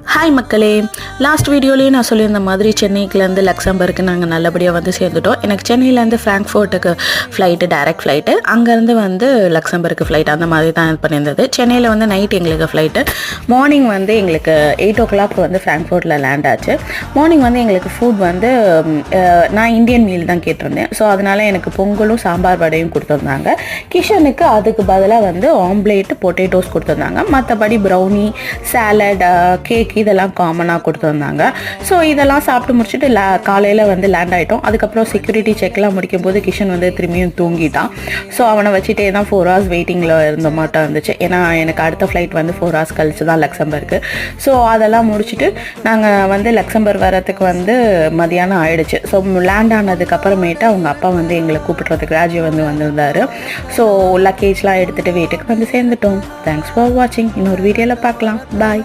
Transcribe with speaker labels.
Speaker 1: Hi மக்களே, last வீடியோலேயே நான் சொல்லியிருந்த மாதிரி சென்னைக்குலேருந்து லக்சம்பர்க்கு நாங்கள் நல்லபடியாக வந்து சேர்ந்துட்டோம். எனக்கு சென்னையிலேருந்து ஃப்ராங்க்ஃபர்ட்டுக்கு ஃப்ளைட்டு, டைரக்ட் ஃப்ளைட்டு, அங்கேருந்து வந்து லக்சம்பர்க்கு ஃப்ளைட், அந்த மாதிரி தான் இது பண்ணியிருந்தது. சென்னையில் வந்து நைட் எங்களுக்கு ஃப்ளைட்டு, மார்னிங் வந்து எங்களுக்கு 8 o'clock வந்து ஃப்ராங்க்ஃபர்ட்டில் லேண்ட் ஆச்சு. மார்னிங் வந்து எங்களுக்கு ஃபுட் வந்து நான் இந்தியன் மீல் தான் கேட்டிருந்தேன். ஸோ அதனால் எனக்கு பொங்கலும் சாம்பார் வடையும் கொடுத்துருந்தாங்க. கிஷனுக்கு அதுக்கு பதிலாக வந்து ஆம்லேட்டு, பொட்டேட்டோஸ் கொடுத்துருந்தாங்க. மற்றபடி ப்ரௌனி, சாலட், கேக் இதெல்லாம் காமனாக கொடுத்துருந்தாங்க. ஸோ இதெல்லாம் சாப்பிட்டு முடிச்சுட்டு காலையில் வந்து லேண்ட் ஆகிட்டோம். அதுக்கப்புறம் செக்யூரிட்டி செக்லாம் முடிக்கும் போது கிஷன் வந்து திரும்பியும் தூங்கிட்டான். ஸோ அவனை வச்சுட்டே தான் 4 hours வெயிட்டிங்கில் இருந்த மாட்டோம் இருந்துச்சு. ஏன்னா எனக்கு அடுத்த ஃப்ளைட் வந்து 4 hours கழிச்சு தான் லக்சம்பர்க்கு. ஸோ அதெல்லாம் முடிச்சுட்டு நாங்கள் வந்து லக்சம்பர்க் வரத்துக்கு வந்து மதியானம் ஆயிடுச்சு. ஸோ லேண்ட் ஆனதுக்கப்புறமேட்டு அவங்க அப்பா வந்து எங்களை கூப்பிட்றதுக்கு ராஜு வந்து வந்திருந்தார். ஸோ லக்கேஜ்லாம் எடுத்துகிட்டு வீட்டுக்கு வந்து சேர்ந்துட்டோம். தேங்க்ஸ் ஃபார் வாட்சிங். இன்னொரு வீடியோவில் பார்க்கலாம். பாய்.